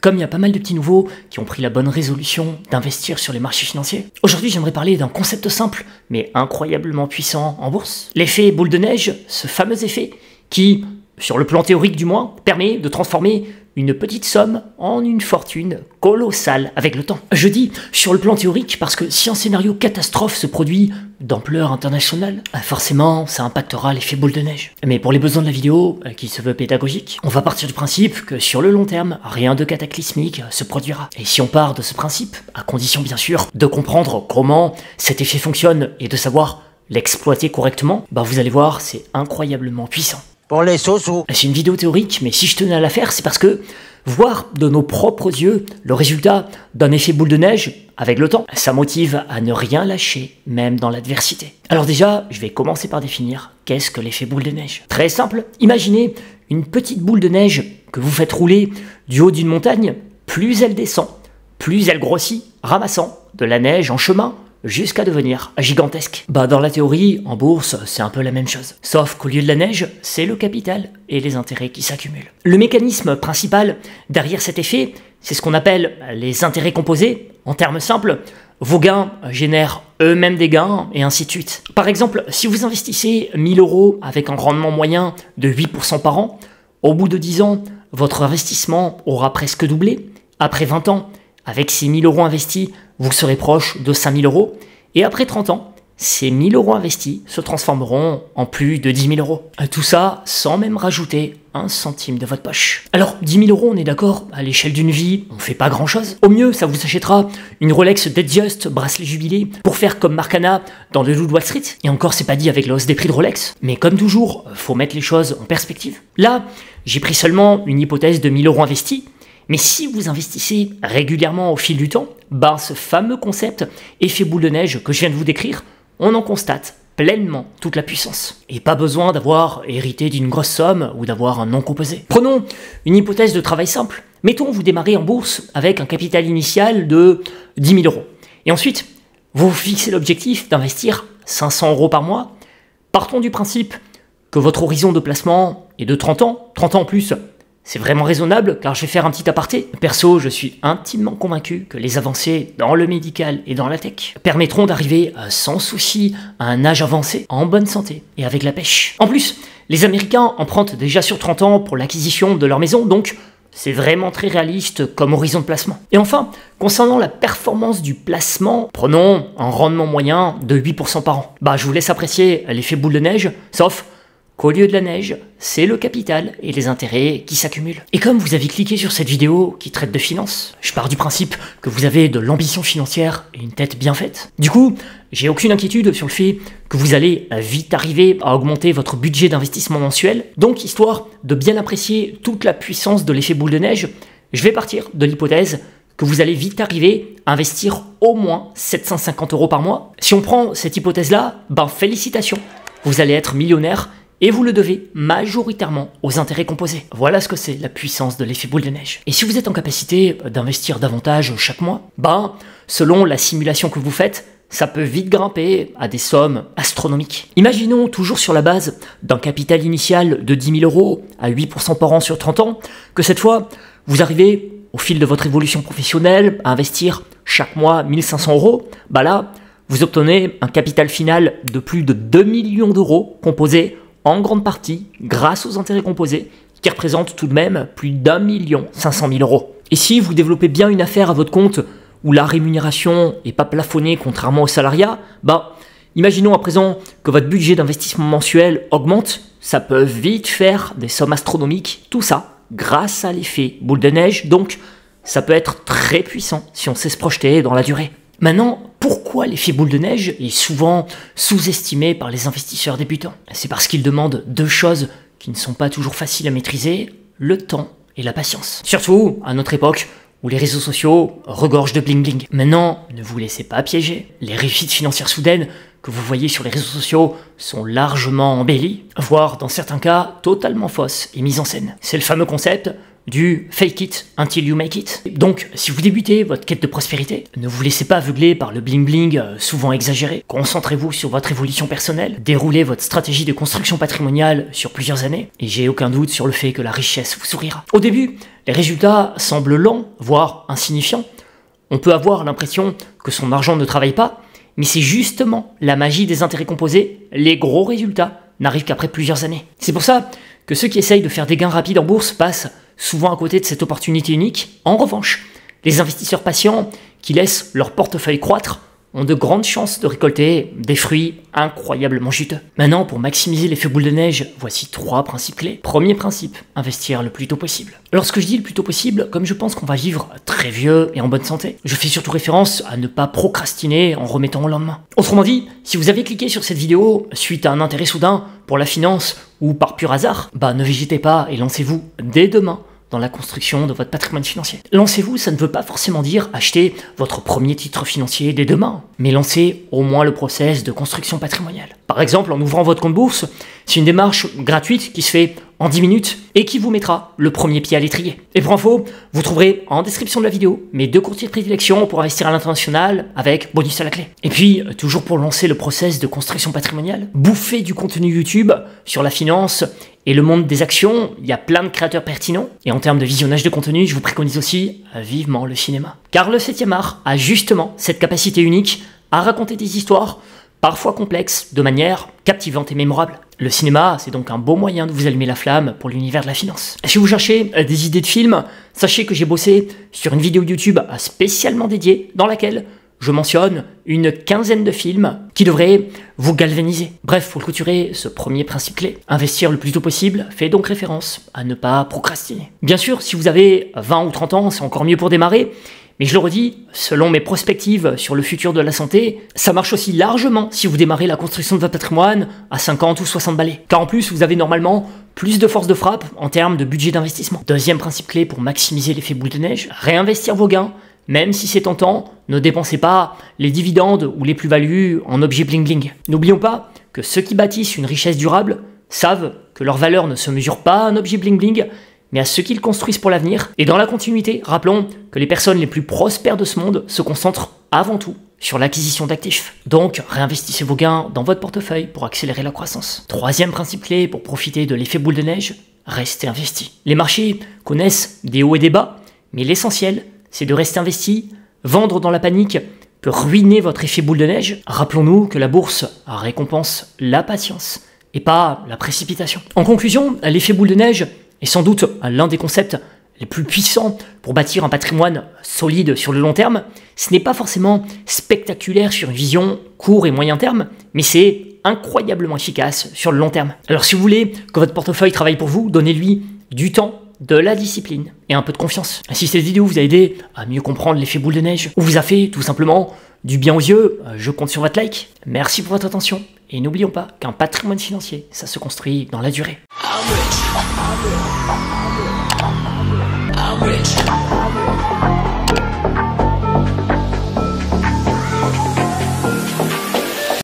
Comme il y a pas mal de petits nouveaux qui ont pris la bonne résolution d'investir sur les marchés financiers, aujourd'hui j'aimerais parler d'un concept simple mais incroyablement puissant en bourse. L'effet boule de neige, ce fameux effet qui, sur le plan théorique du moins, permet de transformer une petite somme en une fortune colossale avec le temps. Je dis sur le plan théorique parce que si un scénario catastrophe se produit d'ampleur internationale, forcément ça impactera l'effet boule de neige. Mais pour les besoins de la vidéo, qui se veut pédagogique, on va partir du principe que sur le long terme, rien de cataclysmique se produira. Et si on part de ce principe, à condition bien sûr de comprendre comment cet effet fonctionne et de savoir l'exploiter correctement, vous allez voir, c'est incroyablement puissant. Pour les sous-sous. C'est une vidéo théorique, mais si je tenais à la faire, c'est parce que voir de nos propres yeux le résultat d'un effet boule de neige avec le temps, ça motive à ne rien lâcher, même dans l'adversité. Alors déjà, je vais commencer par définir qu'est-ce que l'effet boule de neige. Très simple, imaginez une petite boule de neige que vous faites rouler du haut d'une montagne, plus elle descend, plus elle grossit, ramassant de la neige en chemin, jusqu'à devenir gigantesque. Dans la théorie, en bourse, c'est un peu la même chose. Sauf qu'au lieu de la neige, c'est le capital et les intérêts qui s'accumulent. Le mécanisme principal derrière cet effet, c'est ce qu'on appelle les intérêts composés. En termes simples, vos gains génèrent eux-mêmes des gains et ainsi de suite. Par exemple, si vous investissez 1000 € avec un rendement moyen de 8% par an, au bout de 10 ans, votre investissement aura presque doublé. Après 20 ans, avec ces 1000 € investis, vous serez proche de 5000 €. Et après 30 ans, ces 1000 € investis se transformeront en plus de 10 000 €. Tout ça sans même rajouter un centime de votre poche. Alors 10 000 €, on est d'accord, à l'échelle d'une vie, on fait pas grand chose. Au mieux, ça vous achètera une Rolex Datejust bracelet jubilé pour faire comme Marc Hanna dans Le Loup de Wall Street. Et encore, c'est pas dit avec la hausse des prix de Rolex. Mais comme toujours, faut mettre les choses en perspective. Là, j'ai pris seulement une hypothèse de 1000 € investis. Mais si vous investissez régulièrement au fil du temps, ce fameux concept effet boule de neige que je viens de vous décrire, on en constate pleinement toute la puissance. Et pas besoin d'avoir hérité d'une grosse somme ou d'avoir un nom composé. Prenons une hypothèse de travail simple. Mettons vous démarrez en bourse avec un capital initial de 10 000 €. Et ensuite, vous vous fixez l'objectif d'investir 500 € par mois. Partons du principe que votre horizon de placement est de 30 ans, 30 ans en plus. C'est vraiment raisonnable car je vais faire un petit aparté. Perso, je suis intimement convaincu que les avancées dans le médical et dans la tech permettront d'arriver sans souci à un âge avancé, en bonne santé et avec la pêche. En plus, les Américains empruntent déjà sur 30 ans pour l'acquisition de leur maison, donc c'est vraiment très réaliste comme horizon de placement. Et enfin, concernant la performance du placement, prenons un rendement moyen de 8% par an. Je vous laisse apprécier l'effet boule de neige, sauf qu'au lieu de la neige, c'est le capital et les intérêts qui s'accumulent. Et comme vous avez cliqué sur cette vidéo qui traite de finance, je pars du principe que vous avez de l'ambition financière et une tête bien faite. Du coup, j'ai aucune inquiétude sur le fait que vous allez vite arriver à augmenter votre budget d'investissement mensuel. Donc, histoire de bien apprécier toute la puissance de l'effet boule de neige, je vais partir de l'hypothèse que vous allez vite arriver à investir au moins 750 € par mois. Si on prend cette hypothèse-là, félicitations, vous allez être millionnaire. Et vous le devez majoritairement aux intérêts composés. Voilà ce que c'est la puissance de l'effet boule de neige. Et si vous êtes en capacité d'investir davantage chaque mois, selon la simulation que vous faites, ça peut vite grimper à des sommes astronomiques. Imaginons toujours sur la base d'un capital initial de 10 000 € à 8% par an sur 30 ans, que cette fois, vous arrivez au fil de votre évolution professionnelle à investir chaque mois 1500 €. Là, vous obtenez un capital final de plus de 2 millions d'euros composé en grande partie grâce aux intérêts composés, qui représentent tout de même plus d'1 500 000 €. Et si vous développez bien une affaire à votre compte, où la rémunération n'est pas plafonnée contrairement au salariat, imaginons à présent que votre budget d'investissement mensuel augmente, ça peut vite faire des sommes astronomiques, tout ça grâce à l'effet boule de neige, donc ça peut être très puissant si on sait se projeter dans la durée. Maintenant, pourquoi l'effet boule de neige est souvent sous-estimé par les investisseurs débutants? C'est parce qu'il demande deux choses qui ne sont pas toujours faciles à maîtriser, le temps et la patience. Surtout à notre époque où les réseaux sociaux regorgent de bling bling. Maintenant, ne vous laissez pas piéger. Les réussites financières soudaines que vous voyez sur les réseaux sociaux sont largement embellies, voire dans certains cas totalement fausses et mises en scène. C'est le fameux concept du fake it until you make it. Donc, si vous débutez votre quête de prospérité, ne vous laissez pas aveugler par le bling bling souvent exagéré. Concentrez-vous sur votre évolution personnelle, déroulez votre stratégie de construction patrimoniale sur plusieurs années, et j'ai aucun doute sur le fait que la richesse vous sourira. Au début, les résultats semblent lents, voire insignifiants. On peut avoir l'impression que son argent ne travaille pas, mais c'est justement la magie des intérêts composés, les gros résultats n'arrivent qu'après plusieurs années. C'est pour ça que ceux qui essayent de faire des gains rapides en bourse passent souvent à côté de cette opportunité unique. En revanche, les investisseurs patients qui laissent leur portefeuille croître ont de grandes chances de récolter des fruits incroyablement juteux. Maintenant, pour maximiser l'effet boule de neige, voici 3 principes clés. Premier principe, investir le plus tôt possible. Lorsque je dis le plus tôt possible, comme je pense qu'on va vivre très vieux et en bonne santé, je fais surtout référence à ne pas procrastiner en remettant au lendemain. Autrement dit, si vous avez cliqué sur cette vidéo suite à un intérêt soudain pour la finance ou par pur hasard, ne végétez pas et lancez-vous dès demain dans la construction de votre patrimoine financier. Lancez-vous, ça ne veut pas forcément dire acheter votre premier titre financier dès demain, mais lancez au moins le process de construction patrimoniale. Par exemple, en ouvrant votre compte bourse, c'est une démarche gratuite qui se fait en 10 minutes et qui vous mettra le premier pied à l'étrier. Et pour info, vous trouverez en description de la vidéo mes 2 courtiers de prédilection pour investir à l'international avec bonus à la clé. Et puis, toujours pour lancer le process de construction patrimoniale, bouffez du contenu YouTube sur la finance et le monde des actions. Il y a plein de créateurs pertinents. Et en termes de visionnage de contenu, je vous préconise aussi vivement le cinéma. Car le 7e art a justement cette capacité unique à raconter des histoires parfois complexes, de manière captivante et mémorable. Le cinéma, c'est donc un beau moyen de vous allumer la flamme pour l'univers de la finance. Si vous cherchez des idées de films, sachez que j'ai bossé sur une vidéo YouTube spécialement dédiée dans laquelle je mentionne une 15aine de films qui devraient vous galvaniser. Bref, pour clôturer ce premier principe clé, investir le plus tôt possible fait donc référence à ne pas procrastiner. Bien sûr, si vous avez 20 ou 30 ans, c'est encore mieux pour démarrer. Mais je le redis, selon mes perspectives sur le futur de la santé, ça marche aussi largement si vous démarrez la construction de votre patrimoine à 50 ou 60 balais. Car en plus, vous avez normalement plus de force de frappe en termes de budget d'investissement. Deuxième principe clé pour maximiser l'effet boule de neige, réinvestir vos gains. Même si c'est tentant, ne dépensez pas les dividendes ou les plus-values en objets bling-bling. N'oublions pas que ceux qui bâtissent une richesse durable savent que leur valeur ne se mesure pas à un objet bling-bling, mais à ceux qui le construisent pour l'avenir. Et dans la continuité, rappelons que les personnes les plus prospères de ce monde se concentrent avant tout sur l'acquisition d'actifs. Donc, réinvestissez vos gains dans votre portefeuille pour accélérer la croissance. Troisième principe clé pour profiter de l'effet boule de neige, restez investi. Les marchés connaissent des hauts et des bas, mais l'essentiel, c'est de rester investi. Vendre dans la panique peut ruiner votre effet boule de neige. Rappelons-nous que la bourse récompense la patience et pas la précipitation. En conclusion, l'effet boule de neige est sans doute l'un des concepts les plus puissants pour bâtir un patrimoine solide sur le long terme. Ce n'est pas forcément spectaculaire sur une vision court et moyen terme, mais c'est incroyablement efficace sur le long terme. Alors si vous voulez que votre portefeuille travaille pour vous, donnez-lui du temps, de la discipline et un peu de confiance. Si cette vidéo vous a aidé à mieux comprendre l'effet boule de neige ou vous a fait tout simplement du bien aux yeux, je compte sur votre like. Merci pour votre attention et n'oublions pas qu'un patrimoine financier, ça se construit dans la durée. I'm rich.